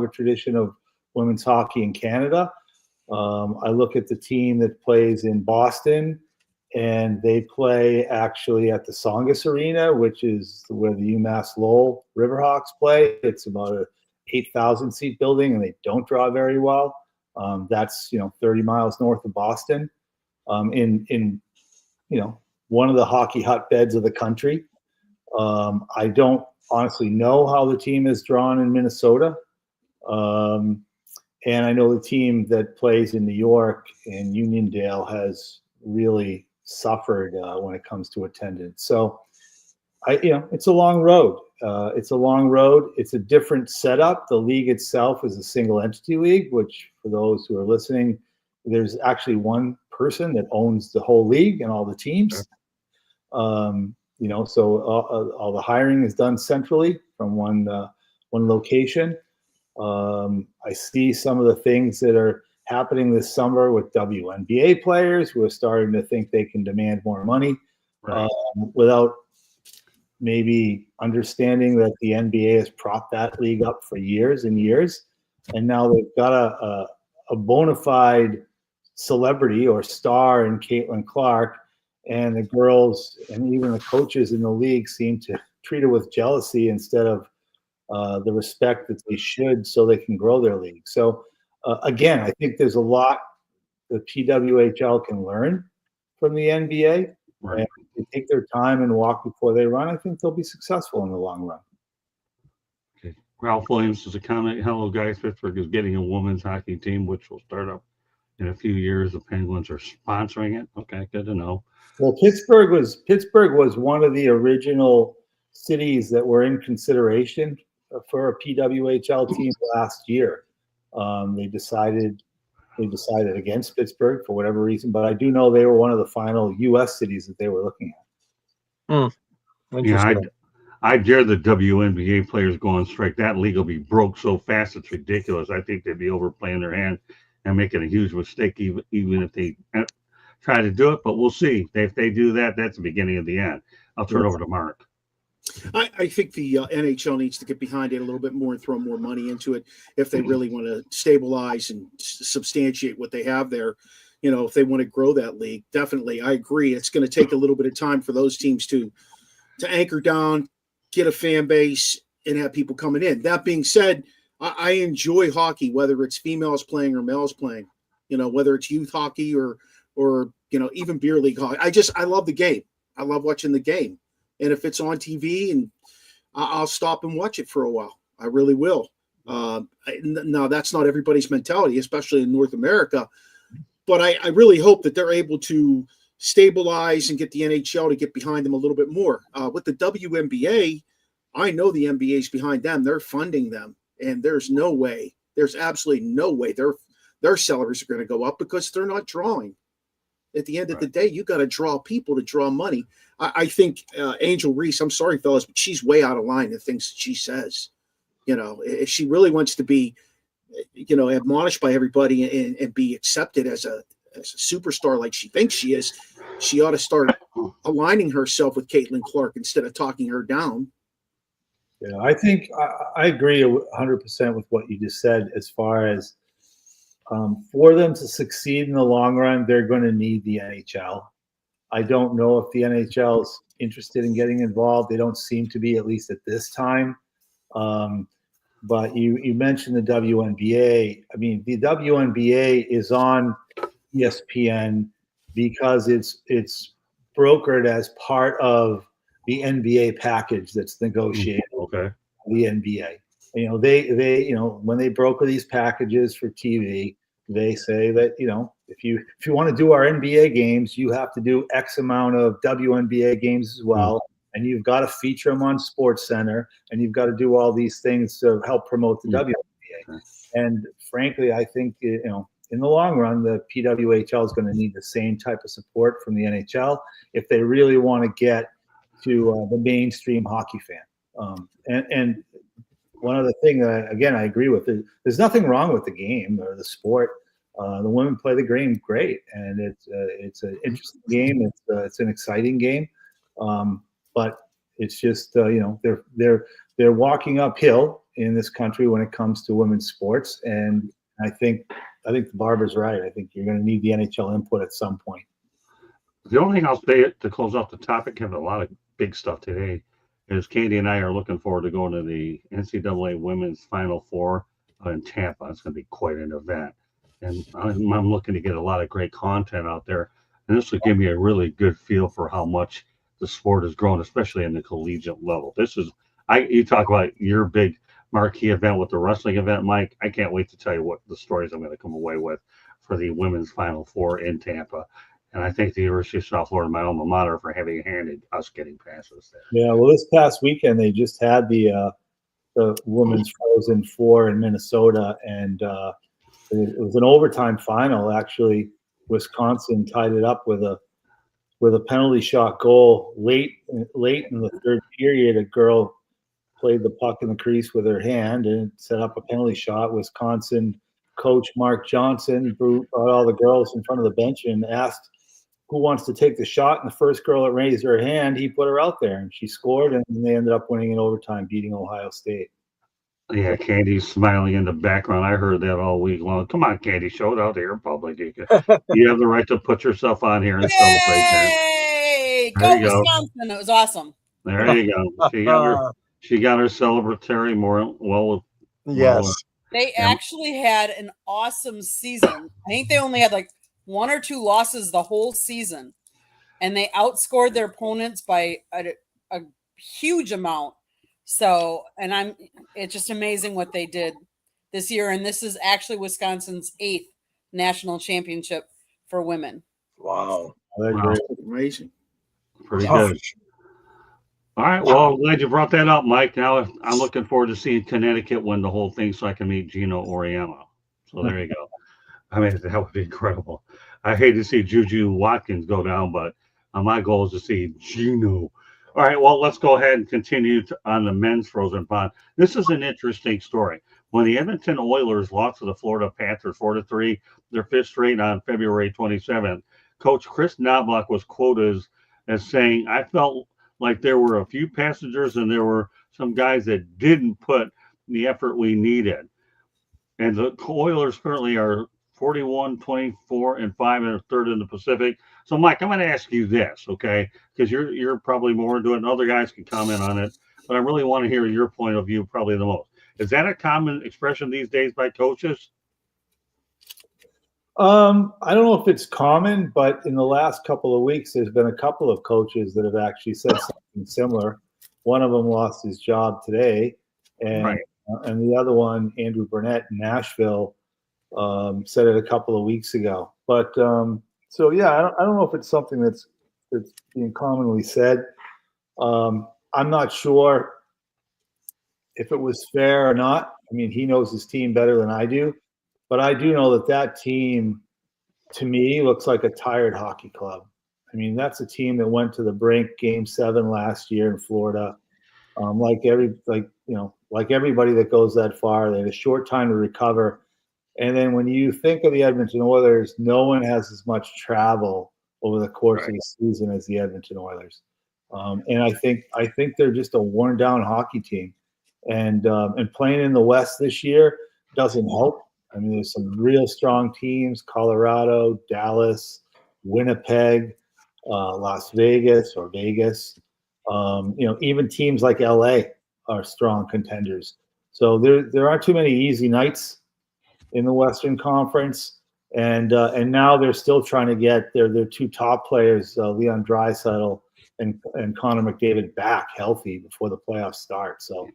longer tradition of women's hockey in Canada. I look at the team that plays in Boston, and they play actually at the Songus Arena, which is where the UMass Lowell Riverhawks play. It's about a 8,000 seat building, and they don't draw very well. That's 30 miles north of Boston, in one of the hockey hotbeds of the country. I don't honestly know how the team is drawn in Minnesota. And I know the team that plays in New York in Uniondale has really suffered when it comes to attendance. So, it's a long road. It's a long road. It's a different setup. The league itself is a single entity league, which for those who are listening, there's actually one person that owns the whole league and all the teams. So all the hiring is done centrally from one location. I see some of the things that are happening this summer with WNBA players who are starting to think they can demand more money, without maybe understanding that the NBA has propped that league up for years and years. And now they've got a bona fide celebrity or star in Caitlin Clark, and the girls and even the coaches in the league seem to treat her with jealousy instead of the respect that they should, so they can grow their league. So again, I think there's a lot the PWHL can learn from the NBA. Right. And if they take their time and walk before they run, I think they'll be successful in the long run. Okay. Ralph Williams is a comment. Hello, guys. Pittsburgh is getting a women's hockey team, which will start up in a few years. The Penguins are sponsoring it. Okay, good to know. Well, Pittsburgh was one of the original cities that were in consideration for a PWHL team last year. They decided against Pittsburgh for whatever reason, but I do know they were one of the final U.S. cities that they were looking at. I dare the WNBA players go on strike. That league will be broke so fast it's ridiculous. I think they'd be overplaying their hand and making a huge mistake, even if they try to do it. But we'll see. If they do that, that's the beginning of the end. I'll turn it over to Mark. I think the NHL needs to get behind it a little bit more and throw more money into it if they really want to stabilize and substantiate what they have there. If they want to grow that league, definitely. I agree. It's going to take a little bit of time for those teams to anchor down, get a fan base, and have people coming in. That being said, I enjoy hockey, whether it's females playing or males playing, whether it's youth hockey or even beer league hockey. I love the game. I love watching the game. And if it's on TV, and I'll stop and watch it for a while. I really will. Now, that's not everybody's mentality, especially in North America. But I really hope that they're able to stabilize and get the NHL to get behind them a little bit more. With the WNBA, I know the NBA's behind them. They're funding them. And there's absolutely no way their salaries are going to go up because they're not drawing. At the end of the day, you got to draw people to draw money. I think Angel Reese, I'm sorry, fellas, but she's way out of line in things that she says. If she really wants to be, admonished by everybody and be accepted as a superstar like she thinks she is, she ought to start aligning herself with Caitlin Clark instead of talking her down. Yeah, I think I agree 100% with what you just said as far as for them to succeed in the long run, they're going to need the NHL. I don't know if the NHL is interested in getting involved. They don't seem to be, at least at this time. But you mentioned the WNBA. I mean, the WNBA is on ESPN because it's brokered as part of the NBA package that's negotiated. Okay. The NBA. They when they broker these packages for TV, they say that if you want to do our NBA games, you have to do X amount of WNBA games as well, and you've got to feature them on SportsCenter, and you've got to do all these things to help promote the WNBA. And frankly, I think in the long run, the PWHL is going to need the same type of support from the NHL if they really want to get to the mainstream hockey fan. And one other thing that, again, I agree with, there's nothing wrong with the game or the sport. The women play the game great, and it's an interesting game. It's an exciting game, but it's just they're they're walking uphill in this country when it comes to women's sports, and I think Barbara's right. I think you're going to need the NHL input at some point. The only thing I'll say to close off the topic, having a lot of big stuff today, is Candy and I are looking forward to going to the NCAA Women's Final Four in Tampa. It's going to be quite an event. And I'm looking to get a lot of great content out there. And this will give me a really good feel for how much the sport has grown, especially in the collegiate level. You talk about your big marquee event with the wrestling event, Mike. I can't wait to tell you what the stories I'm going to come away with for the Women's Final Four in Tampa. And I thank the University of South Florida, my alma mater, for having handed us getting passes there. Yeah, well, this past weekend they just had the women's Frozen Four in Minnesota, and it was an overtime final. Actually, Wisconsin tied it up with a penalty shot goal late in the third period. A girl played the puck in the crease with her hand and set up a penalty shot. Wisconsin coach Mark Johnson brought all the girls in front of the bench and asked who wants to take the shot. And the first girl that raised her hand, he put her out there, and she scored, and they ended up winning in overtime, beating Ohio State. Yeah, Candy's smiling in the background. I heard that all week long. Come on, Candy, show it out here in public. You have the right to put yourself on here and celebrate that. Yay! There Go you go. Wisconsin. It was awesome. There you go. She got her celebratory more. Yes. They actually had an awesome season. I think they only had like 1 or 2 losses the whole season, and they outscored their opponents by a huge amount. So, it's just amazing what they did this year. And this is actually Wisconsin's 8th national championship for women. Wow. Amazing. Pretty good. All right. Well, I'm glad you brought that up, Mike. Now I'm looking forward to seeing Connecticut win the whole thing so I can meet Gino Oriana. So there you go. I mean, that would be incredible. I hate to see Juju Watkins go down, but my goal is to see Gino. All right, well, let's go ahead and continue on the men's Frozen Pond. This is an interesting story. When the Edmonton Oilers lost to the Florida Panthers 4-3, their 5th straight on February 27th, Coach Chris Knobloch was quoted as saying, "I felt like there were a few passengers and there were some guys that didn't put the effort we needed." And the Oilers currently are 41-24-5 and 3rd in the Pacific. So, Mike, I'm going to ask you this, okay? Because you're probably more into it, and other guys can comment on it. But I really want to hear your point of view, probably the most. Is that a common expression these days by coaches? I don't know if it's common, but in the last couple of weeks, there's been a couple of coaches that have actually said something similar. One of them lost his job today, and the other one, Andrew Burnett in Nashville, said it a couple of weeks ago. But so yeah, I don't know if it's something that's being commonly said. I'm not sure if it was fair or not. I mean, he knows his team better than I do, but I do know that team, to me, looks like a tired hockey club. I mean, that's a team that went to the brink Game 7 last year in Florida. Like everybody that goes that far, they had a short time to recover. And then when you think of the Edmonton Oilers, no one has as much travel over the course of the season as the Edmonton Oilers. And I think they're just a worn down hockey team. And playing in the West this year doesn't help. I mean, there's some real strong teams: Colorado, Dallas, Winnipeg, Las Vegas or Vegas. Even teams like LA are strong contenders. So there aren't too many easy nights in the Western Conference, and now they're still trying to get their 2 top players, Leon Draisaitl and Connor McDavid, back healthy before the playoffs start. So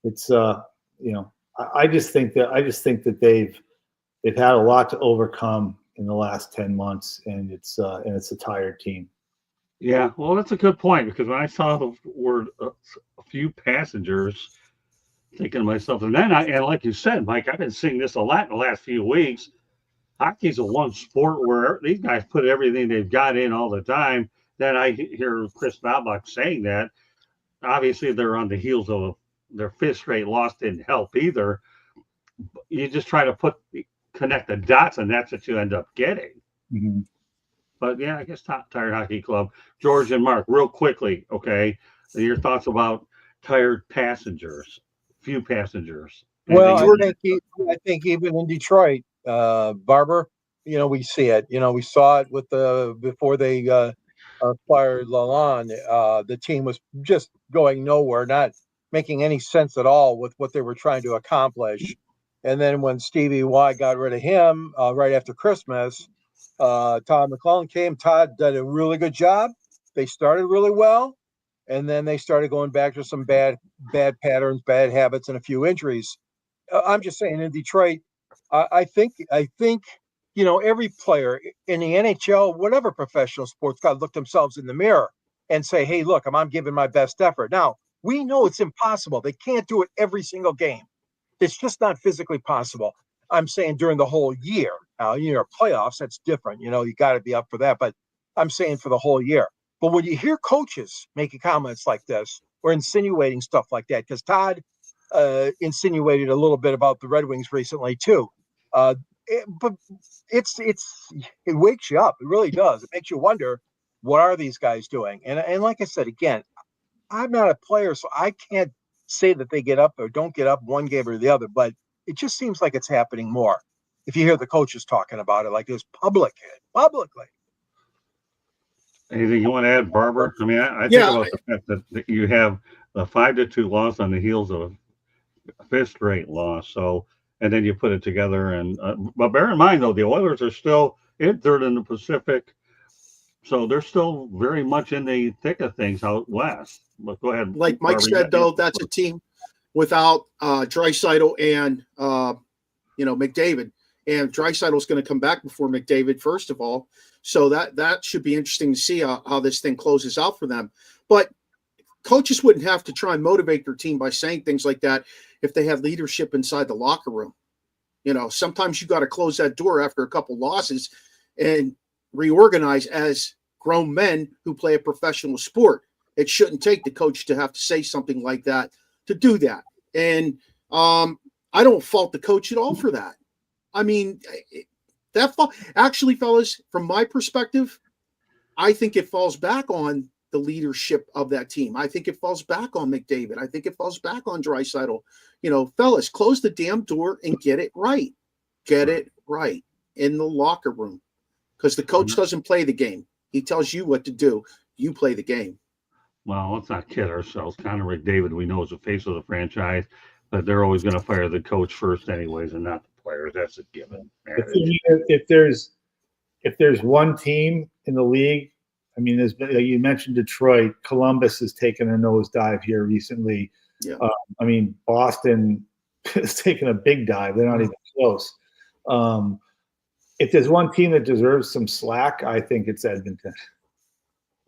it's I just think that they've had a lot to overcome in the last 10 months, and it's a tired team. Yeah, well, that's a good point, because when I saw the word a few passengers, thinking to myself, and like you said, Mike, I've been seeing this a lot in the last few weeks. Hockey's a one sport where these guys put everything they've got in all the time. Then I hear Chris Knobloch saying that. Obviously, they're on the heels of their 5th straight loss, didn't help either. You just try to connect the dots, and that's what you end up getting. Mm-hmm. But yeah, I guess Tired Hockey Club. George and Mark, real quickly, okay, your thoughts about tired passengers, few passengers. Well, Anything- I think even in Detroit, Barber, we see it. We saw it with before they fired Lalonde. The team was just going nowhere, not making any sense at all with what they were trying to accomplish. And then when Stevie Y got rid of him right after Christmas, Todd McClellan came. Todd did a really good job. They started really well, and then they started going back to some bad patterns, bad habits, and a few injuries. I'm just saying, in Detroit, I think every player in the NHL, whatever professional sports, got to look themselves in the mirror and say, "Hey, look, I'm giving my best effort." Now we know it's impossible; they can't do it every single game. It's just not physically possible. I'm saying during the whole year. Playoffs, that's different. You got to be up for that. But I'm saying for the whole year. But when you hear coaches making comments like this or insinuating stuff like that, because Todd insinuated a little bit about the Red Wings recently too. But it wakes you up. It really does. It makes you wonder, what are these guys doing? And like I said, again, I'm not a player, so I can't say that they get up or don't get up one game or the other, but it just seems like it's happening more. If you hear the coaches talking about it like this publicly. Anything you want to add, Barber? I mean, I think about the fact that you have a 5-2 loss on the heels of a fifth straight loss. So, and then you put it together. And but bear in mind, though, the Oilers are still in third in the Pacific, so they're still very much in the thick of things out west. But go ahead. Like Mike Barber, said, though, that's a team without Draisaitl and McDavid. And Draisaitl's going to come back before McDavid, first of all. So that should be interesting to see how this thing closes out for them. But coaches wouldn't have to try and motivate their team by saying things like that if they had leadership inside the locker room. Sometimes you got to close that door after a couple losses and reorganize as grown men who play a professional sport. It shouldn't take the coach to have to say something like that to do that. And I don't fault the coach at all for that. I mean, actually, fellas, from my perspective, I think it falls back on the leadership of that team. I think it falls back on McDavid. I think it falls back on Draisaitl. Fellas, close the damn door and get it right. Get it right in the locker room, because the coach doesn't play the game. He tells you what to do. You play the game. Well, let's not kid ourselves. Connor McDavid, we know, is the face of the franchise, but they're always going to fire the coach first, anyways, and not the players. That's a given. If there's one team in the league, I mean, there's been, you mentioned Detroit. Columbus has taken a nosedive here recently. Yeah. I mean, Boston has taken a big dive. They're not even close. If there's one team that deserves some slack, I think it's Edmonton.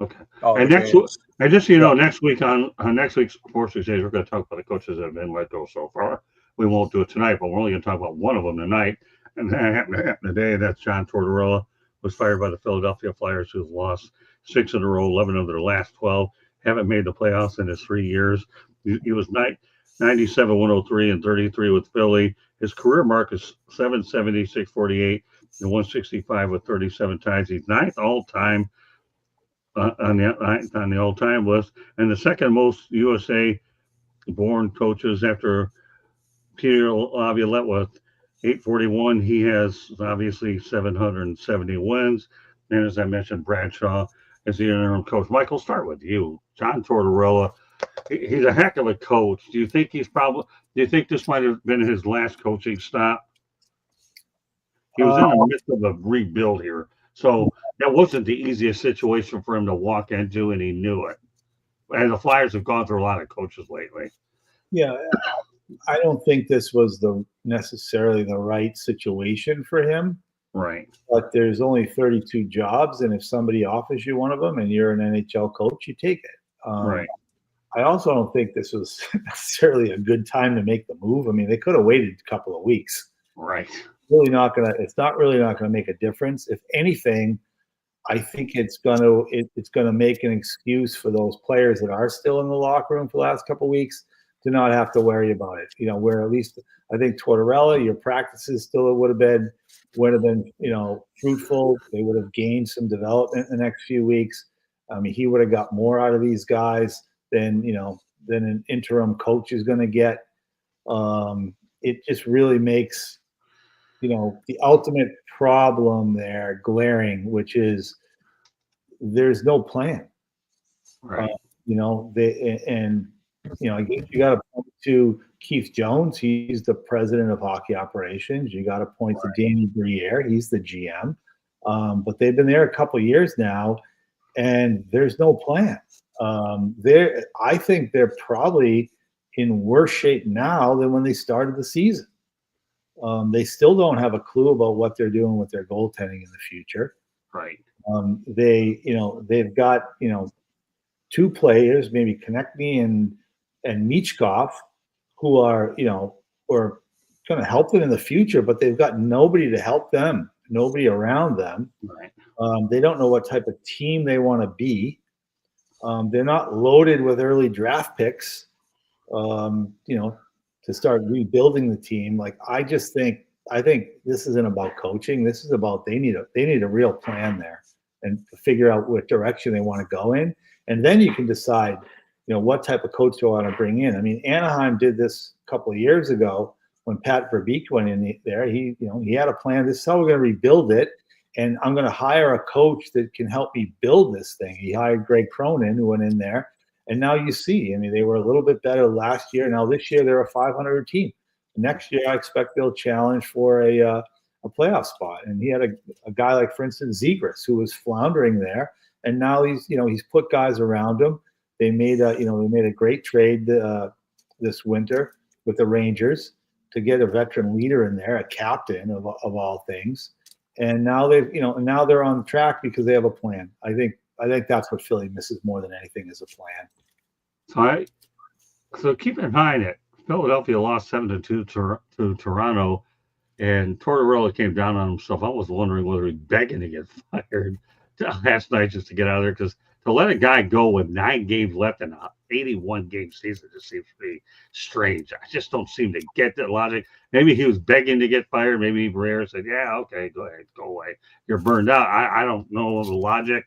Okay. Oh, And next week, and just so you know, next week on next week's Sports Days, we're going to talk about the coaches that have been let go so far. We won't do it tonight, but we're only going to talk about one of them tonight. And that happened to happen today. That's John Tortorella, was fired by the Philadelphia Flyers, who've lost 6 in a row, 11 of their last 12. Haven't made the playoffs in his 3 years. He was 97, 103, and 33 with Philly. His career mark is 770, 648, and 165 with 37 ties. He's ninth all-time on the all-time list, and the second most USA-born coaches after Peter Laviolette with 841. He has obviously 770 wins, and as I mentioned, Bradshaw is the interim coach. Michael, start with you. John Tortorella, he's a heck of a coach. Do you think this might have been his last coaching stop? He was in the midst of a rebuild here, so that wasn't the easiest situation for him to walk into, and he knew it. And the Flyers have gone through a lot of coaches lately. Yeah, I don't think this was necessarily the right situation for him. Right. But there's only 32 jobs, and if somebody offers you one of them and you're an NHL coach, you take it. Right. I also don't think this was necessarily a good time to make the move. I mean, they could have waited a couple of weeks. Right. It's not really going to make a difference. If anything, I think it's gonna make an excuse for those players that are still in the locker room for the last couple of weeks to not have to worry about it. Where at least I think Tortorella, your practices still would have been fruitful. They would have gained some development in the next few weeks. I mean, he would have got more out of these guys than an interim coach is going to get. It just really makes, the ultimate problem there glaring, which is there's no plan. Right. I guess you got to point to Keith Jones. He's the president of hockey operations. You got to point to Danny Briere. He's the GM. But they've been there a couple of years now, and there's no plan. I think they're probably in worse shape now than when they started the season. They still don't have a clue about what they're doing with their goaltending in the future. Right. They've got, two players, maybe Konechny and Michkov, who are going to help them in the future, but they've got nobody to help them, nobody around them. Right. They don't know what type of team they want to be. They're not loaded with early draft picks, to start rebuilding the team. Like, I think this isn't about coaching. This is about they need a real plan there and to figure out what direction they want to go in. And then you can decide, what type of coach do I want to bring in. I mean, Anaheim did this a couple of years ago when Pat Verbeek went in there. He had a plan. This is how we're going to rebuild it. And I'm going to hire a coach that can help me build this thing. He hired Greg Cronin, who went in there. And now you see, they were a little bit better last year. Now this year, they're a 500 team. Next year, I expect they'll challenge for a playoff spot. And he had a guy like, for instance, Zegras, who was floundering there. And now he's put guys around him. They made a great trade this winter with the Rangers to get a veteran leader in there, a captain of all things. And now now they're on track because they have a plan. I think that's what Philly misses more than anything is a plan. So keep in mind that Philadelphia lost 7-2 to Toronto, and Tortorella came down on himself. I was wondering whether he's begging to get fired last night just to get out of there, because to let a guy go with 9 games left in an 81-game season just seems to be strange. I just don't seem to get that logic. Maybe he was begging to get fired. Maybe Barrera said, "Yeah, okay, go ahead, go away. You're burned out." I don't know the logic.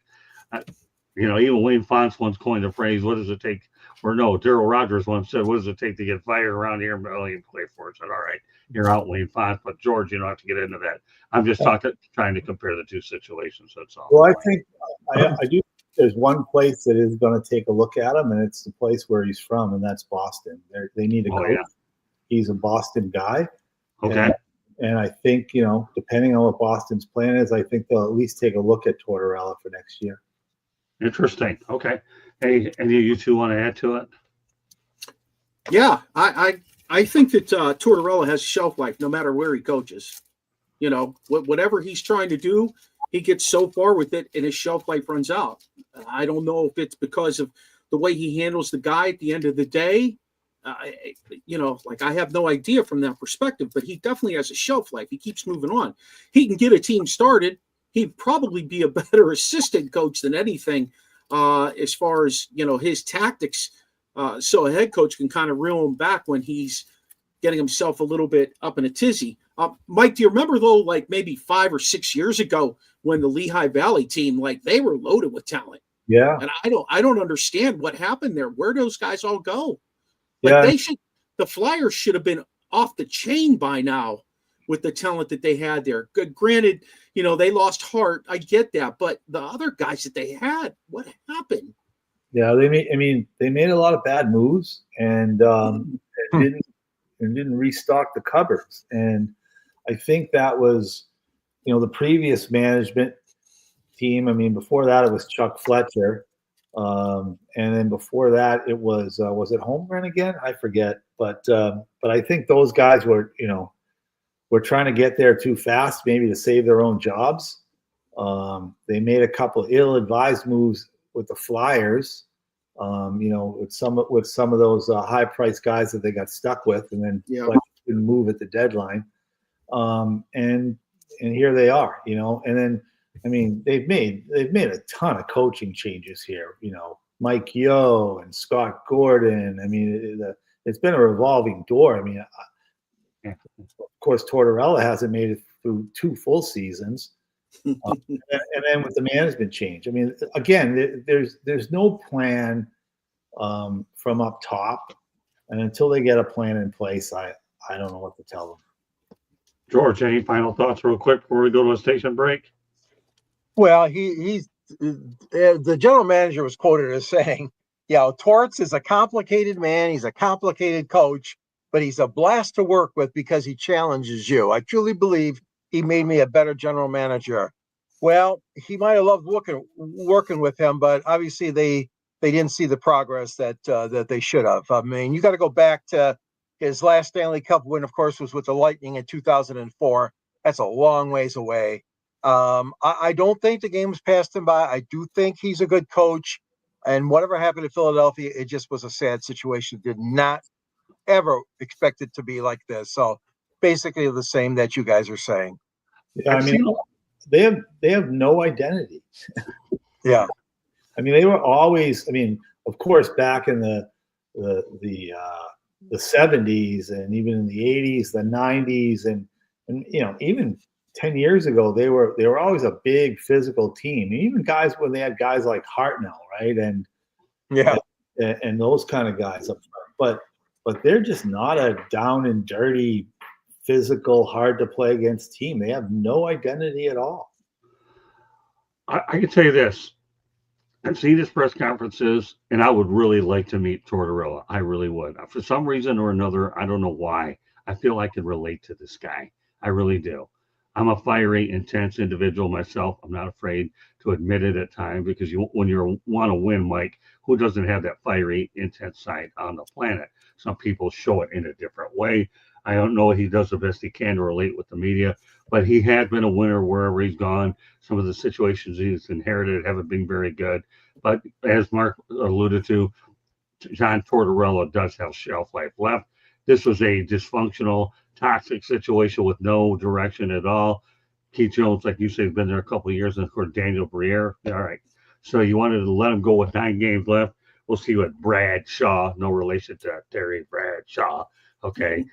Even Wayne Fonts once coined the phrase, "What does it take?" Or no, Darryl Rogers once said, "What does it take to get fired around here?" Well, you play for it. Said, "All right, you're out, Wayne Fonts." But George, you don't have to get into that. I'm just trying to compare the two situations. That's all. Well, I think I do. There's one place that is going to take a look at him, and it's the place where he's from, and that's Boston. They need a coach. Yeah. He's a Boston guy. Okay. And I think, depending on what Boston's plan is, I think they'll at least take a look at Tortorella for next year. Interesting. Okay. Hey, any of you two want to add to it? Yeah, I think that Tortorella has shelf life no matter where he coaches. Whatever he's trying to do, he gets so far with it and his shelf life runs out. I don't know if it's because of the way he handles the guy at the end of the day. I have no idea from that perspective, but he definitely has a shelf life. He keeps moving on. He can get a team started. He'd probably be a better assistant coach than anything as far as, his tactics. So a head coach can kind of reel him back when he's getting himself a little bit up in a tizzy. Mike, do you remember, though, like maybe 5 or 6 years ago when the Lehigh Valley team, they were loaded with talent? Yeah. And I don't understand what happened there. Where those guys all go? The Flyers should have been off the chain by now with the talent that they had there. Good, granted, they lost Hart. I get that, but the other guys that they had, what happened? Yeah, they made a lot of bad moves and didn't restock the cupboards. And I think that was, the previous management team. Before that it was Chuck Fletcher. And then before that, it was it Holmgren again? I forget. But I think those guys were trying to get there too fast, maybe to save their own jobs. They made a couple ill-advised moves with the Flyers, with some of those high-priced guys that they got stuck with, and then didn't move at the deadline. And here they are, and then. They've made a ton of coaching changes here. Mike Yeo and Scott Gordon. It's been a revolving door. Of course, Tortorella hasn't made it through 2 full seasons, and then with the management change. Again, there's no plan from up top. And until they get a plan in place, I don't know what to tell them. George, any final thoughts real quick before we go to a station break? Well, he's the general manager was quoted as saying, Torts is a complicated man. He's a complicated coach, but he's a blast to work with because he challenges you. I truly believe he made me a better general manager. Well, he might have loved working with him, but obviously they didn't see the progress that they should have. I mean, you got to go back to his last Stanley Cup win, of course, was with the Lightning in 2004. That's a long ways away. I don't think the game's passed him by. I do think he's a good coach. And whatever happened in Philadelphia, it just was a sad situation. Did not ever expect it to be like this. So basically the same that you guys are saying. Yeah, I mean, they have no identity. Yeah. I mean, they were always. I mean, of course, back in the 70s and even in the 80s, the 90s, and even 10 years ago, they were always a big physical team. And even guys when they had guys like Hartnell, right, and those kind of guys up front. But they're just not a down and dirty, physical, hard to play against team. They have no identity at all. I can tell you this. I've seen his press conferences, and I would really like to meet Tortorella. I really would. For some reason or another, I don't know why, I feel I can relate to this guy. I really do. I'm a fiery, intense individual myself. I'm not afraid to admit it at times because when you want to win, Mike, who doesn't have that fiery, intense side on the planet? Some people show it in a different way. I don't know if he does the best he can to relate with the media, but he had been a winner wherever he's gone. Some of the situations he's inherited haven't been very good. But as Mark alluded to, John Tortorella does have shelf life left. This was a dysfunctional, toxic situation with no direction at all. Keith Jones, like you said, has been there a couple of years, and of course Daniel Briere. All right, so you wanted to let him go with 9 games left. We'll see what Brad Shaw, no relation to Terry Bradshaw, okay,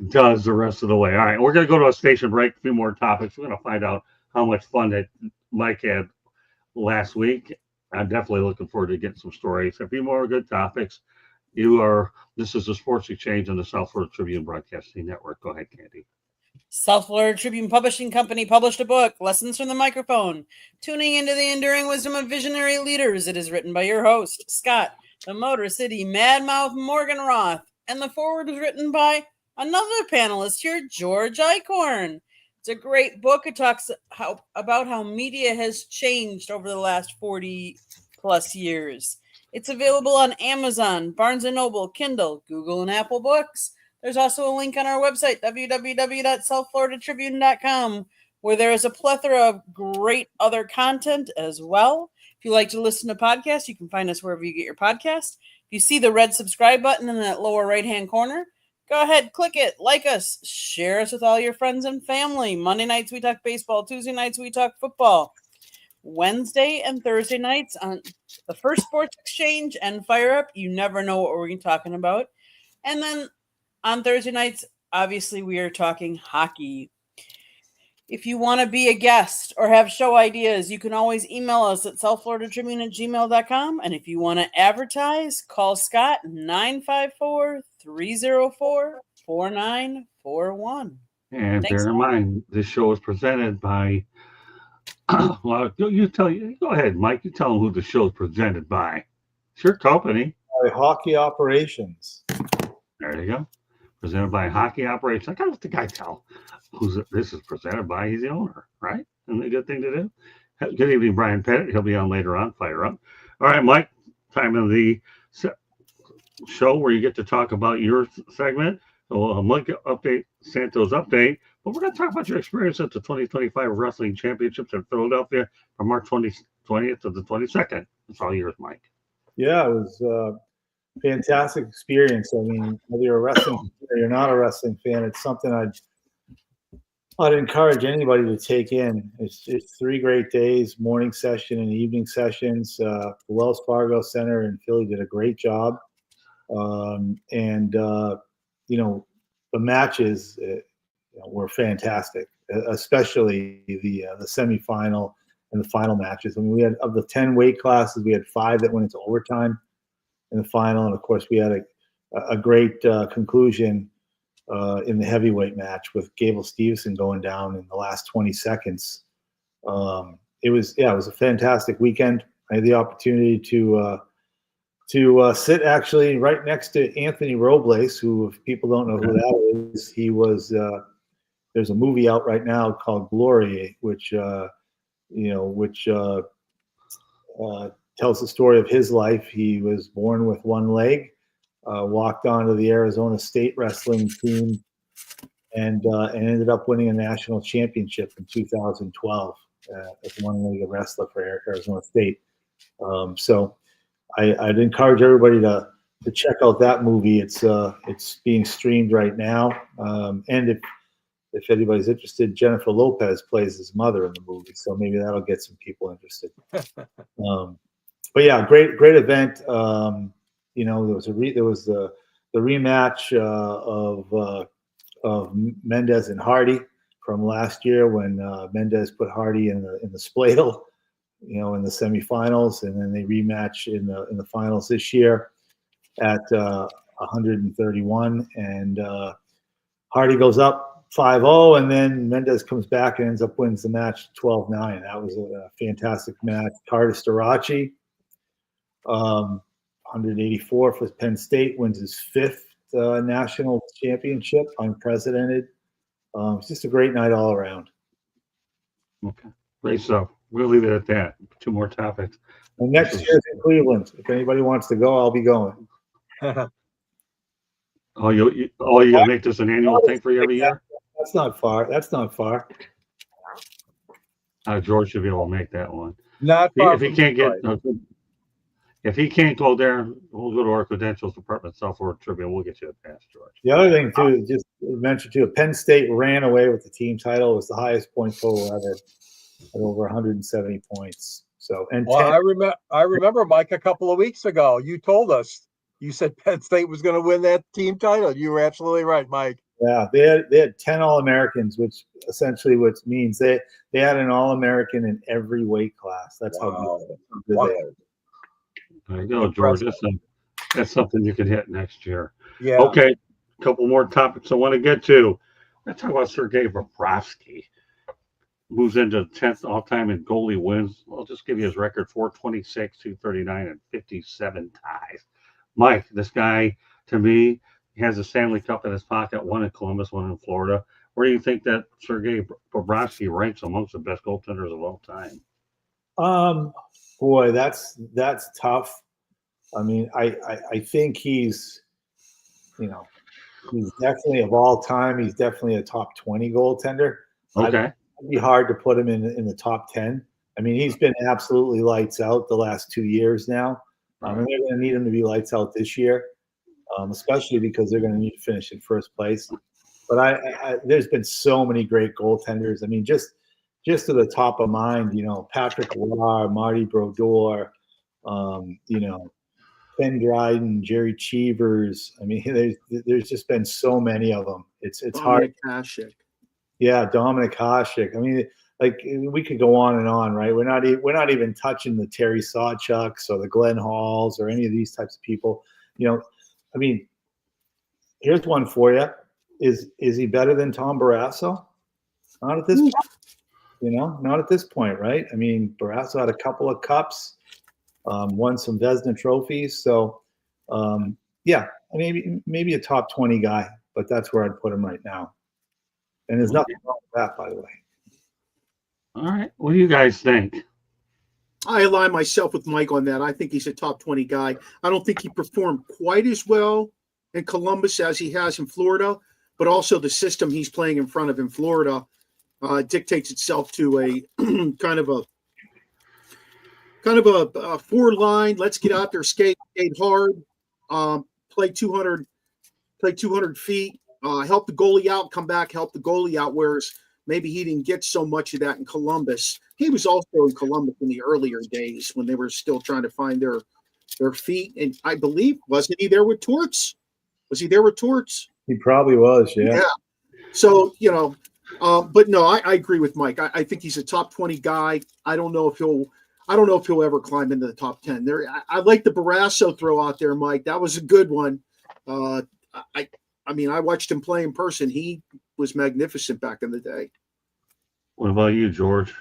does the rest of the way. All right, we're going to go to a station break, a few more topics. We're going to find out how much fun that Mike had last week. I'm definitely looking forward to getting some stories, a few more good topics. This is the Sports Exchange on the South Florida Tribune Broadcasting Network. Go ahead, Candy. South Florida Tribune Publishing Company published a book, Lessons from the Microphone, Tuning into the Enduring Wisdom of Visionary Leaders. It is written by your host, Scott, the Motor City Madmouth Morgan Roth, and the foreword was written by another panelist here, George Eichhorn. It's a great book. It talks about how media has changed over the last 40 plus years. It's available on Amazon, Barnes & Noble, Kindle, Google, and Apple Books. There's also a link on our website, www.southfloridatribune.com, where there is a plethora of great other content as well. If you like to listen to podcasts, you can find us wherever you get your podcast. If you see the red subscribe button in that lower right-hand corner, go ahead, click it, like us, share us with all your friends and family. Monday nights, we talk baseball. Tuesday nights, we talk football. Wednesday and Thursday nights on the First Sports Exchange and Fire Up. You never know what we're talking about. And then on Thursday nights, obviously, we are talking hockey. If you want to be a guest or have show ideas, you can always email us at southfloridatribune@gmail.com. And if you want to advertise, call Scott 954-304-4941. And bear in mind, this show is presented by well, go ahead, Mike. You tell them who the show is presented by. It's your company. Hockey Operations. There you go. Presented by Hockey Operations. I gotta let the guy tell this is presented by. He's the owner, right? And a good thing to do. Good evening, Brian Pettit. He'll be on later on. Fire up. All right, Mike. Time of the show where you get to talk about your segment. So Mike update Santos update. But we're going to talk about your experience at the 2025 Wrestling Championships in Philadelphia from March 20th to the 22nd. It's all yours, Mike. Yeah, it was a fantastic experience. I mean, whether you're a wrestling fan or you're not a wrestling fan, it's something I'd encourage anybody to take in. It's 3 great days, morning session and evening sessions. The Wells Fargo Center in Philly did a great job. The matches were fantastic, especially the semifinal and the final matches. I mean, we had, of the 10 weight classes, we had 5 that went into overtime. in the final, and of course we had a great conclusion in the heavyweight match with Gable Stevenson going down in the last 20 seconds. It was a fantastic weekend. I had the opportunity to sit actually right next to Anthony Robles, who, if people don't know who that is, he was. There's a movie out right now called Glory, which tells the story of his life. He was born with one leg, walked onto the Arizona State wrestling team, and ended up winning a national championship in 2012 as one-legged wrestler for Arizona State. So I'd encourage everybody to check out that movie. It's being streamed right now, and if anybody's interested, Jennifer Lopez plays his mother in the movie, so maybe that'll get some people interested. But yeah, great event. There was the rematch of Mendez and Hardy from last year when Mendez put Hardy in the spladle, in the semifinals, and then they rematch in the finals this year at 131, and Hardy goes up 5-0, and then Mendez comes back and ends up wins the match 12-9. That was a fantastic match. Carter Starachi, 184 for Penn State, wins his 5th national championship, unprecedented. It's just a great night all around. Okay, great stuff. We'll leave it at that. 2 more topics. And next year's in Cleveland. If anybody wants to go, I'll be going. You gonna make this an annual thing for you every year? That's not far. George should be able to make that one. Not far If he from can't Detroit. if he can't go there, we'll go to our credentials department, South Florida Tribune. We'll get you a pass, George. The other thing too, just mention too, Penn State ran away with the team title. It was the highest point total ever at over 170 points. So, and Well, I remember, Mike, a couple of weeks ago, you told us, you said Penn State was going to win that team title. You were absolutely right, Mike. yeah, they had 10 All-Americans, which essentially means they had an All-American in every weight class. That's how good Wow. they are. There you go, George. That's something you could hit next year. Yeah. Okay, a couple more topics I want to get to. Let's talk about Sergei Bobrovsky. Moves into 10th all-time in goalie wins. I'll just give you his record: 426, 239, and 57 ties. Mike, this guy, to me, he has a Stanley Cup in his pocket, one in Columbus, one in Florida. Where do you think that Sergei Bobrovsky ranks amongst the best goaltenders of all time? Boy, that's tough. I mean, I think he's definitely, of all time, he's definitely a top 20 goaltender. Okay. It'd be hard to put him in the top 10. I mean, he's been absolutely lights out the last 2 years now. And they're going to need him to be lights out this year, especially because they're going to need to finish in first place. But there's been so many great goaltenders. I mean, just to the top of mind, Patrick Roy, Marty Brodeur, Ken Dryden, Jerry Cheevers. I mean, there's just been so many of them. It's hard. Hasek. Yeah, Dominic Hasek. I mean, like, we could go on and on, right? We're not even touching the Terry Sawchucks or the Glenn Halls or any of these types of people. I mean, here's one for you: is he better than Tom Barrasso? Not at this point. Not at this point, right? I mean, Barrasso had a couple of cups, won some Vezina trophies, so yeah, maybe a top 20 guy, but that's where I'd put him right now. And there's nothing wrong with that, by the way. All right. What do you guys think? I align myself with Mike on that. I think he's a top 20 guy. I don't think he performed quite as well in Columbus as he has in Florida, but also the system he's playing in front of in Florida dictates itself to a kind of a 4-line. Let's get out there, skate hard, play 200 feet, help the goalie out, come back, help the goalie out. Whereas maybe he didn't get so much of that in Columbus. He was also in Columbus in the earlier days when they were still trying to find their feet. And I believe, wasn't he there with Torts? Was he there with Torts? He probably was, yeah. So, but no, I agree with Mike. I think he's a top 20 guy. I don't know if I don't know if he'll ever climb into the top 10. I like the Barrasso throw out there, Mike. That was a good one. I mean, I watched him play in person. He was magnificent back in the day. What about you, George?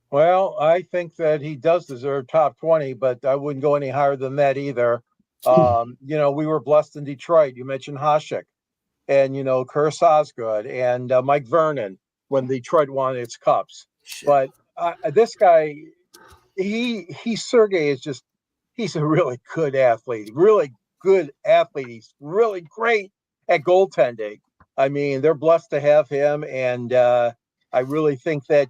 Well, I think that he does deserve top 20, but I wouldn't go any higher than that either. We were blessed in Detroit. You mentioned Hasek and, Curtis Osgood and Mike Vernon when Detroit won its cups. But this guy, Sergey is just, he's a really good athlete, He's really great at goaltending. I mean, they're blessed to have him. And I really think that,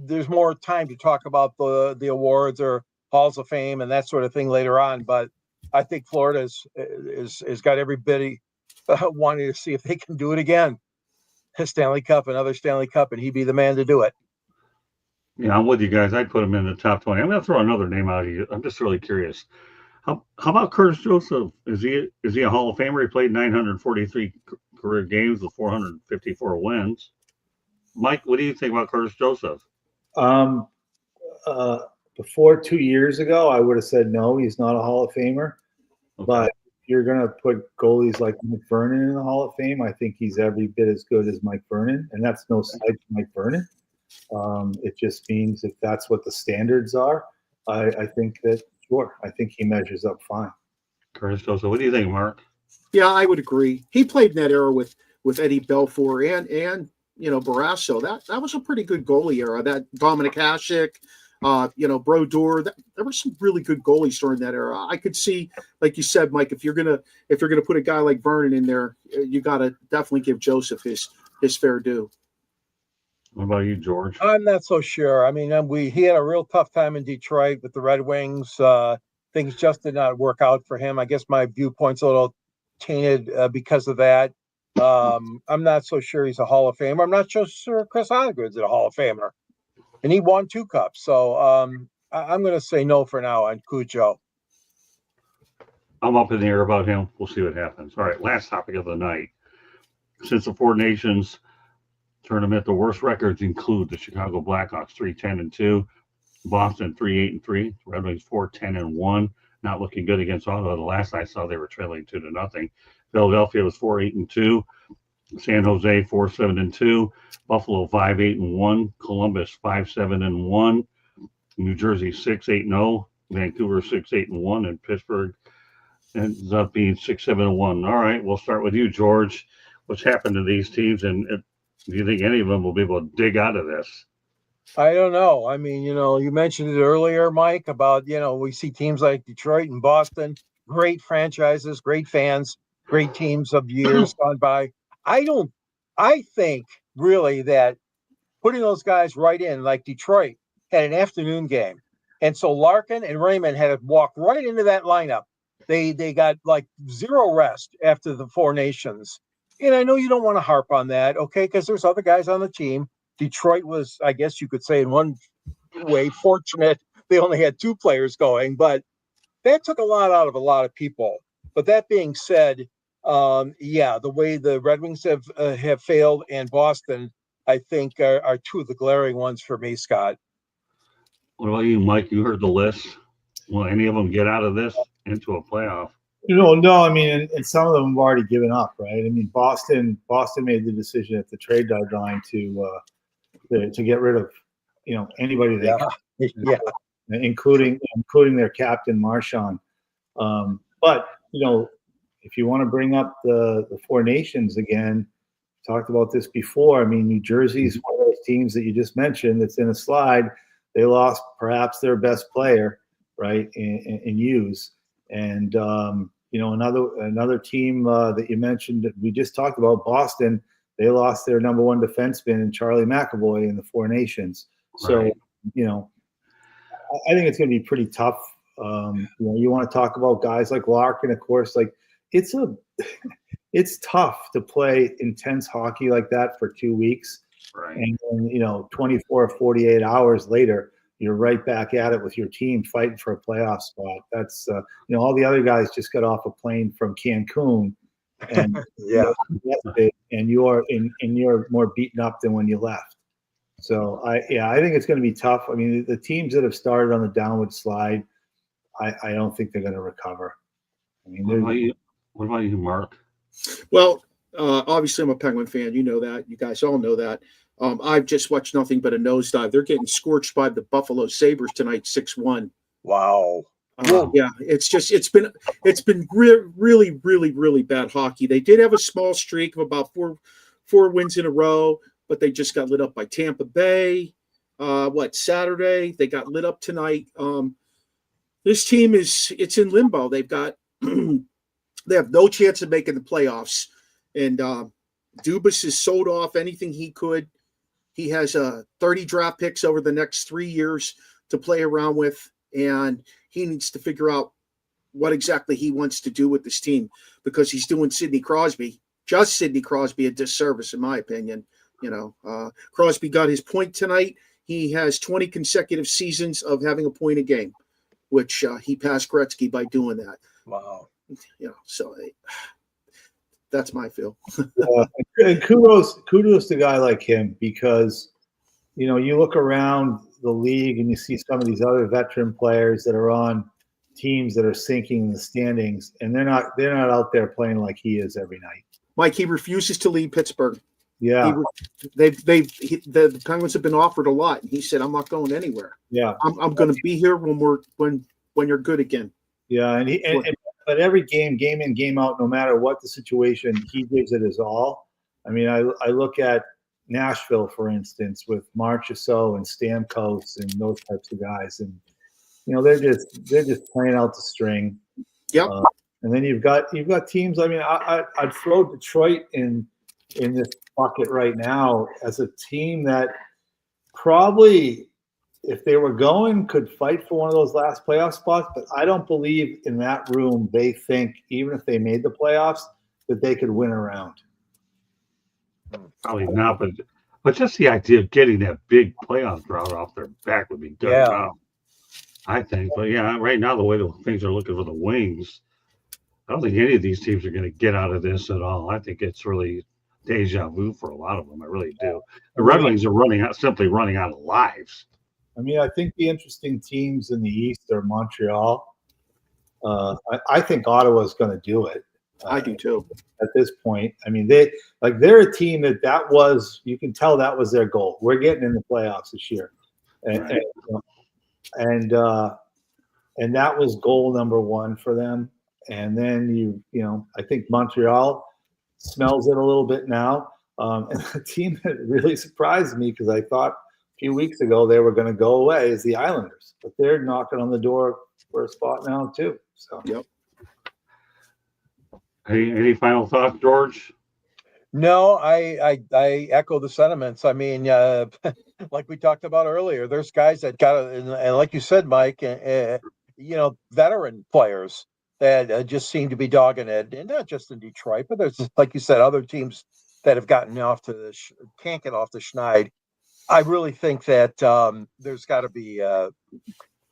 there's more time to talk about the awards or halls of fame and that sort of thing later on. But I think Florida is got everybody wanting to see if they can do it again. Stanley Cup, another Stanley Cup, and he'd be the man to do it. Yeah, I'm with you guys. I'd put him in the top 20. I'm going to throw another name out here. I'm just really curious. How about Curtis Joseph? Is he a Hall of Famer? He played 943 career games with 454 wins. Mike, what do you think about Curtis Joseph? Before 2 years ago, I would have said no, he's not a Hall of Famer. Okay. But if you're going to put goalies like Mike Vernon in the Hall of Fame, I think he's every bit as good as Mike Vernon. And that's no slight to Mike Vernon. It just means if that's what the standards are, I think that, sure, I think he measures up fine. Curtis Joseph, what do you think, Mark? Yeah, I would agree. He played in that era with Eddie Belfour and Barrasso. That was a pretty good goalie era. That Dominic Hasek, Brodeur. There were some really good goalies during that era. I could see, like you said, Mike, if you're gonna put a guy like Vernon in there, you got to definitely give Joseph his fair due. What about you, George? I'm not so sure. I mean, he had a real tough time in Detroit with the Red Wings. Things just did not work out for him. I guess my viewpoint's a little tainted because of that. I'm not so sure he's a Hall of Famer. I'm not so sure Chris Osgood's a Hall of Famer. And he won 2 cups. So I'm going to say no for now on Cujo. I'm up in the air about him. We'll see what happens. All right, last topic of the night. Since the Four Nations tournament, the worst records include the Chicago Blackhawks 3-10-2, Boston 3-8-3, Red Wings 4-10-1. Not looking good against Ottawa. The last I saw, they were trailing 2-0. Philadelphia was 4-8-2. San Jose 4-7-2. Buffalo 5-8-1. Columbus 5-7-1. New Jersey 6-8-0. Vancouver 6-8-1, and Pittsburgh ends up being 6-7-1. All right, we'll start with you, George. What's happened to these teams, and do you think any of them will be able to dig out of this? I don't know. I mean, you mentioned it earlier, Mike, about, we see teams like Detroit and Boston, great franchises, great fans, great teams of years gone by. I think really that putting those guys right in, like Detroit had an afternoon game. And so Larkin and Raymond had to walk right into that lineup. They got like zero rest after the Four Nations. And I know you don't want to harp on that, okay, because there's other guys on the team. Detroit was, I guess you could say in one way, fortunate. They only had 2 players going, but that took a lot out of a lot of people. But that being said, the way the Red Wings have failed and Boston, I think, are 2 of the glaring ones for me, Scott. What about you, Mike? You heard the list. Will any of them get out of this into a playoff? No. I mean, and some of them have already given up, right? I mean, Boston made the decision at the trade deadline to get rid of, anybody they can, including their captain Marchand. But if you want to bring up the Four Nations again, talked about this before. I mean, New Jersey is one of those teams that you just mentioned that's in a slide. They lost perhaps their best player, right, in Hughes. And, another team that you mentioned that we just talked about, Boston, they lost their number 1 defenseman, Charlie McAvoy, in the Four Nations. So, Right. I think it's going to be pretty tough. You want to talk about guys like Larkin, of course, like it's tough to play intense hockey like that for 2 weeks. Right. And then, 24 or 48 hours later, you're right back at it with your team fighting for a playoff spot. That's, all the other guys just got off a plane from Cancun, and Yeah. and you're more beaten up than when you left. So I think it's going to be tough. I mean, the teams that have started on the downward slide, I don't think they're going to recover. I mean, What about you, Mark? Well, obviously, I'm a Penguin fan. You know that. You guys all know that. I've just watched nothing but a nosedive. They're getting scorched by the Buffalo Sabres tonight, 6-1. Wow. Yeah, it's been really, really, really bad hockey. They did have a small streak of about four wins in a row, but they just got lit up by Tampa Bay. Saturday? They got lit up tonight. This team it's in limbo. They've got they have no chance of making the playoffs. And Dubas has sold off anything he could. He has 30 draft picks over the next 3 years to play around with, and he needs to figure out what exactly he wants to do with this team, because he's doing Sidney Crosby a disservice, in my opinion. Crosby got his point tonight. He has 20 consecutive seasons of having a point a game, which he passed Gretzky by doing that. Wow. So that's my feel. and kudos to a guy like him, because you look around the league and you see some of these other veteran players that are on teams that are sinking in the standings, and they're not out there playing like he is every night. Mike, he refuses to leave Pittsburgh. Yeah, the Penguins have been offered a lot, and he said, "I'm not going anywhere. Yeah, I'm going to be here when you're good again." Yeah, but every game in, game out, no matter what the situation, he gives it his all. I mean, I look at Nashville, for instance, with Marchessault and Stamkos and those types of guys, and they're just playing out the string. Yep. And then you've got teams. I mean, I'd throw Detroit in this bucket right now as a team that probably, if they were going, could fight for one of those last playoff spots. But I don't believe in that room they think, even if they made the playoffs, that they could win a round. Probably not, but just the idea of getting that big playoff drought off their back would be good. Yeah. I think. But yeah, right now the way things are looking for the Wings, I don't think any of these teams are going to get out of this at all. I think it's really deja vu for a lot of them. I really do. The Red Wings are simply running out of lives. I mean, I think the interesting teams in the East are Montreal. I think Ottawa's going to do it. I do too. At this point, I mean, they're a team that was, you can tell that was their goal. We're getting in the playoffs this year, and that was goal number one for them. And then I think Montreal smells it a little bit now. And the team that really surprised me, because I thought a few weeks ago they were going to go away, is the Islanders, but they're knocking on the door for a spot now too. So yep. Any final thoughts, George? No, I echo the sentiments. I mean, like we talked about earlier, there's guys that got, and like you said, Mike, veteran players that just seem to be dogging it, and not just in Detroit, but there's, like you said, other teams that have gotten can't get off the schneid. I really think that there's got to be. I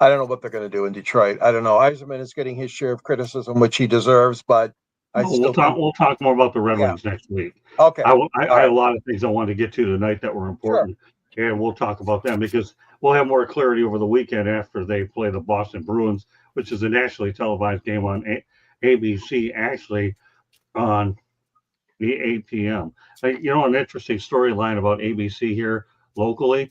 don't know what they're going to do in Detroit. I don't know. Yzerman is getting his share of criticism, which he deserves, but. We'll talk more about the Red Wings next week. Okay. I have a lot of things I wanted to get to tonight that were important, and we'll talk about them because we'll have more clarity over the weekend after they play the Boston Bruins, which is a nationally televised game on ABC, actually on the 8 p.m. An interesting storyline about ABC here locally.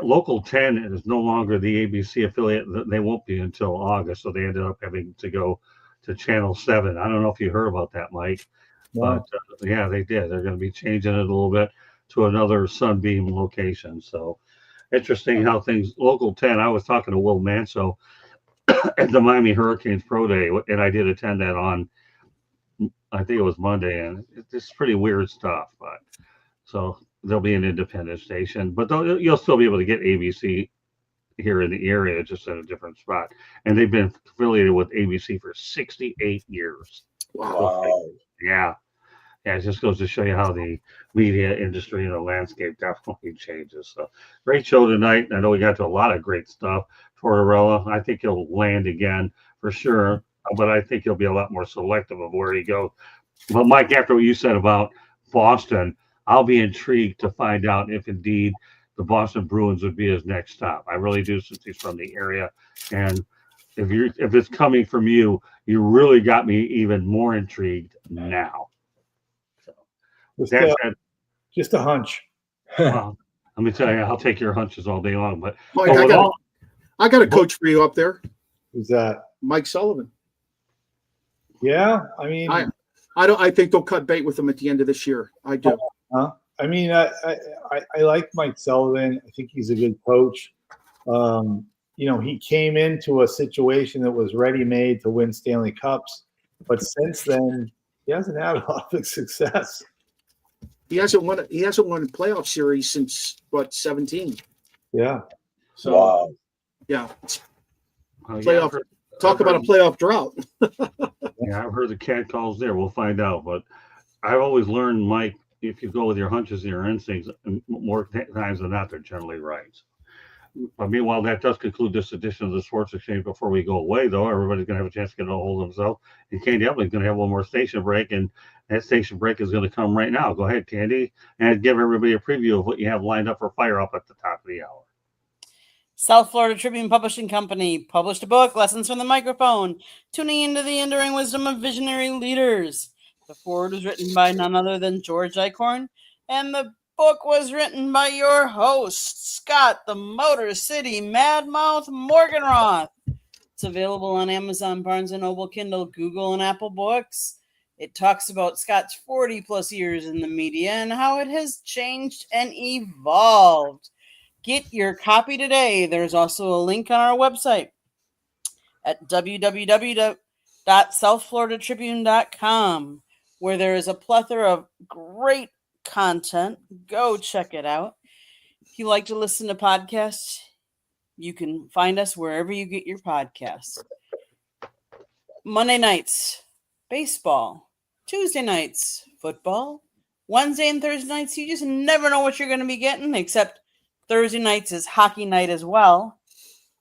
Local 10 is no longer the ABC affiliate. They won't be until August, so they ended up having to go to Channel 7. I don't know if you heard about that, Mike, but yeah, they did. They're going to be changing it a little bit to another Sunbeam location. So interesting how things, Local 10, I was talking to Will Manso at the Miami Hurricanes Pro Day, and I did attend that on, I think it was Monday, and it's pretty weird stuff. But so there'll be an independent station, but you'll still be able to get ABC here in the area, just at a different spot. And they've been affiliated with ABC for 68 years. Wow. Yeah. It just goes to show you how the media industry and the landscape definitely changes. So great show tonight. I know we got to a lot of great stuff. Tortorella, I think he'll land again for sure, but I think he'll be a lot more selective of where he goes. But Mike, after what you said about Boston, I'll be intrigued to find out if indeed the Boston Bruins would be his next stop. I really do, since he's from the area, and if it's coming from you, you really got me even more intrigued now. So Just a hunch. well, let me tell you, I'll take your hunches all day long. But Mike, but I got a coach for you up there, Who's that? Mike Sullivan. Yeah, I mean, I think they'll cut bait with him at the end of this year. I do. I mean, I like Mike Sullivan. I think he's a good coach. You know, he came into a situation that was ready-made to win Stanley Cups, but since then, he hasn't had a lot of success. He hasn't won a playoff series since 17. Yeah. So Wow. yeah, it's playoff. talk about a playoff drought. Yeah, I've heard the cat calls there. We'll find out. But I've always learned, Mike, if you go with your hunches and your instincts, more times than not, they're generally right. But meanwhile, that does conclude this edition of the Sports Exchange. Before we go away, though, everybody's going to have a chance to get a hold of themselves. And Candy Eppley's going to have one more station break, and that station break is going to come right now. Go ahead, Candy, and give everybody a preview of what you have lined up for Fire Up at the top of the hour. South Florida Tribune Publishing Company published a book, Lessons from the Microphone, tuning into the enduring wisdom of visionary leaders. The foreword was written by none other than George Eichhorn, and the book was written by your host, Scott the Motor City Madmouth Morganroth. It's available on Amazon, Barnes & Noble, Kindle, Google, and Apple Books. It talks about Scott's 40-plus years in the media and how it has changed and evolved. Get your copy today. There's also a link on our website at www.southfloridatribune.com, where there is a plethora of great content. Go check it out. If you like to listen to podcasts, you can find us wherever you get your podcasts. Monday nights, baseball. Tuesday nights, football. Wednesday and Thursday nights, you just never know what you're going to be getting, except Thursday nights is hockey night as well.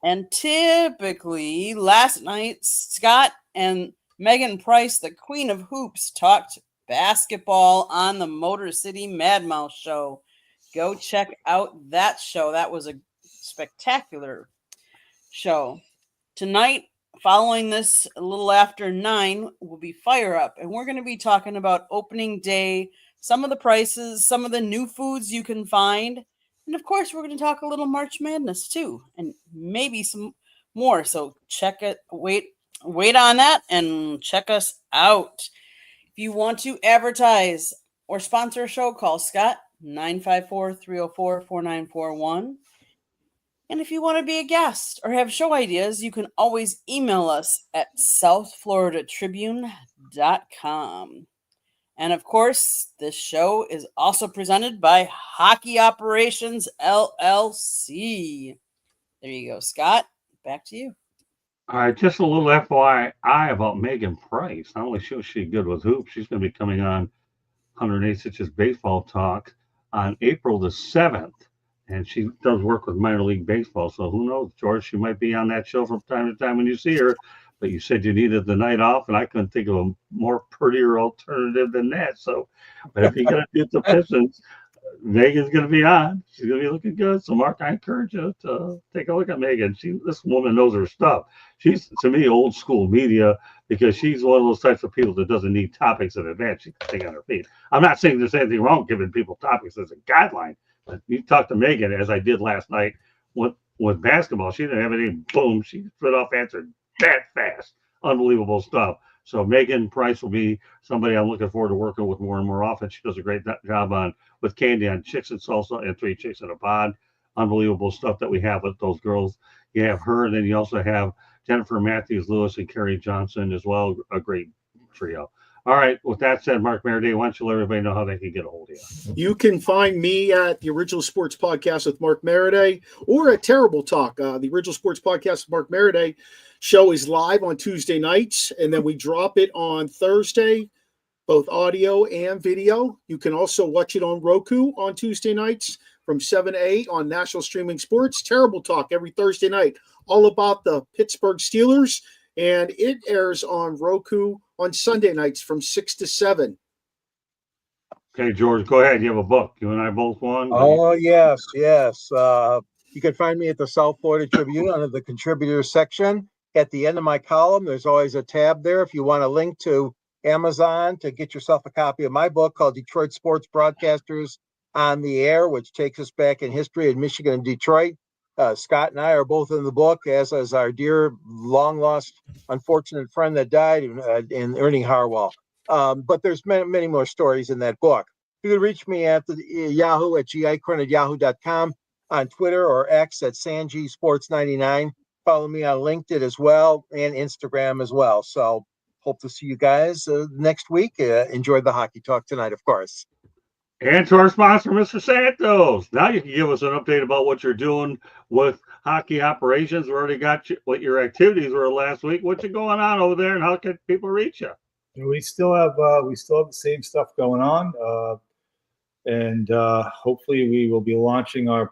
And typically, last night, Scott and Megan Price, the Queen of Hoops, talked basketball on the Motor City Madmouth show. Go check out that show. That was a spectacular show. Tonight, following this, a little after 9, will be Fire Up. And we're going to be talking about opening day, some of the prices, some of the new foods you can find. And of course, we're going to talk a little March Madness too, and maybe some more. So check it, wait on that and check us out. If you want to advertise or sponsor a show, call Scott, 954-304-4941. And if you want to be a guest or have show ideas, you can always email us at southfloridatribune.com. And of course, this show is also presented by Hockey Operations LLC. There you go, Scott. Back to you. All right, just a little FYI about Megan Price. Not only is she good with hoops, she's going to be coming on 108 Stitches Baseball Talk on April the 7th. And she does work with minor league baseball. So who knows, George, she might be on that show from time to time when you see her. But you said you needed the night off, and I couldn't think of a more prettier alternative than that. So, but if you're going to do the Pistons, Megan's going to be on. She's going to be looking good. So, Mark, I encourage you to take a look at Megan. This woman knows her stuff. She's, to me, old school media, because she's one of those types of people that doesn't need topics in advance. She can think on her feet. I'm not saying there's anything wrong giving people topics as a guideline. But you talk to Megan, as I did last night with basketball. She didn't have anything. Boom. She spit off answer that fast. Unbelievable stuff. So Megan Price will be somebody I'm looking forward to working with more and more often. She does a great job with Candy on Chicks and Salsa and 3 Chicks in a Pod. Unbelievable stuff that we have with those girls. You have her, and then you also have Jennifer Matthews Lewis and Carrie Johnson as well. A great trio. All right. With that said, Mark Maraday, why don't you let everybody know how they can get a hold of you? You can find me at the Original Sports Podcast with Mark Maraday or at Terrible Talk. The Original Sports Podcast with Mark Maraday show is live on Tuesday nights, and then we drop it on Thursday, both audio and video. You can also watch it on Roku on Tuesday nights from 7 to 8 on National Streaming Sports. Terrible Talk every Thursday night, all about the Pittsburgh Steelers, and it airs on Roku on Sunday nights from 6 to 7. Okay, George, go ahead. You have a book. You and I both won. Oh, yes, yes. You can find me at the South Florida Tribune under the contributors section. At the end of my column, there's always a tab there. If you want a link to Amazon to get yourself a copy of my book called Detroit Sports Broadcasters on the Air, which takes us back in history in Michigan and Detroit. Scott and I are both in the book, as is our dear, long lost, unfortunate friend that died in Ernie Harwell. But there's many, many more stories in that book. You can reach me at the Yahoo at gicorn@yahoo.com, on Twitter or X at Sanji Sports 99. Follow me on LinkedIn as well and Instagram as well. So hope to see you guys next week. Enjoy the hockey talk tonight, of course. And to our sponsor, Mr. Santos. Now you can give us an update about what you're doing with hockey operations. We already got you, what your activities were last week. What's going on over there, and how can people reach you? We still have the same stuff going on, and hopefully we will be launching our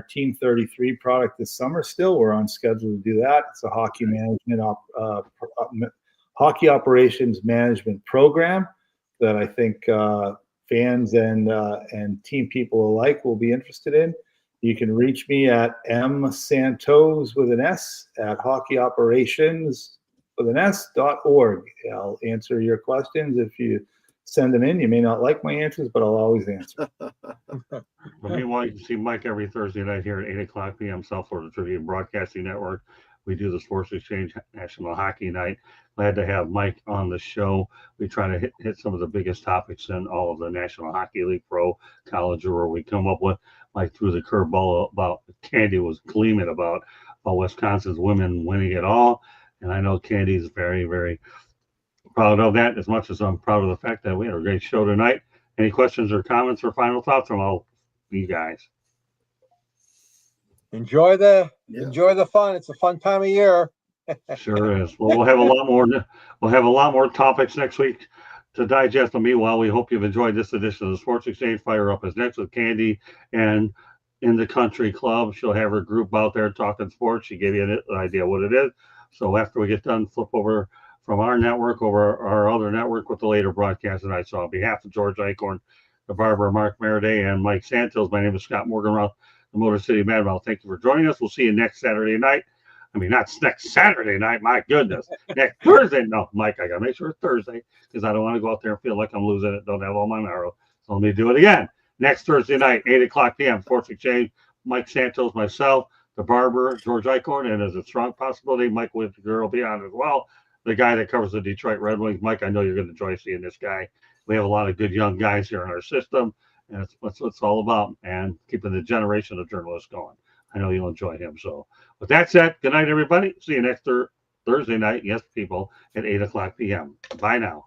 Team 33 product this summer. Still, we're on schedule to do that. It's a hockey management hockey operations management program that I think fans and team people alike will be interested in. You can reach me at msantos with an S at hockeyoperations.org. I'll answer your questions if you send them in. You may not like my answers, but I'll always answer. Meanwhile, you can see Mike every Thursday night here at 8:00 p.m. South Florida Tribune Broadcasting Network. We do the Sports Exchange National Hockey Night. Glad to have Mike on the show. We try to hit some of the biggest topics in all of the National Hockey League, pro, college, or where we come up with. Mike threw the curveball about Candy was gleaming about Wisconsin's women winning it all. And I know Candy's very, very proud of that, as much as I'm proud of the fact that we had a great show tonight. Any questions or comments or final thoughts from all you guys? Enjoy the fun. It's a fun time of year. Sure is. Well, we'll have a lot more topics next week to digest. But meanwhile, we hope you've enjoyed this edition of the Sports Exchange. Fire Up is next with Candy and in the Country Club. She'll have her group out there talking sports. She gave you an idea what it is. So after we get done, flip over from our network over our other network with the later broadcast tonight. So on behalf of George Eichhorn, the barber, Mark Meriday, and Mike Santos, my name is Scott Morganroth, the Motor City Madball. Thank you for joining us. We'll see you next Saturday night. I mean, not next Saturday night. My goodness. Next Thursday. No, Mike, I got to make sure it's Thursday because I don't want to go out there and feel like I'm losing it. Don't have all my marrow. So let me do it again. Next Thursday night, 8:00 p.m. Sports Exchange. Mike Santos, myself, the barber, George Eichhorn, and as a strong possibility, Mike Whittaker will be on as well. The guy that covers the Detroit Red Wings. Mike, I know you're going to enjoy seeing this guy. We have a lot of good young guys here in our system, and it's what it's all about, and keeping the generation of journalists going. I know you'll enjoy him. So with that said, good night, everybody. See you next Thursday night, yes, people, at 8:00 p.m. Bye now.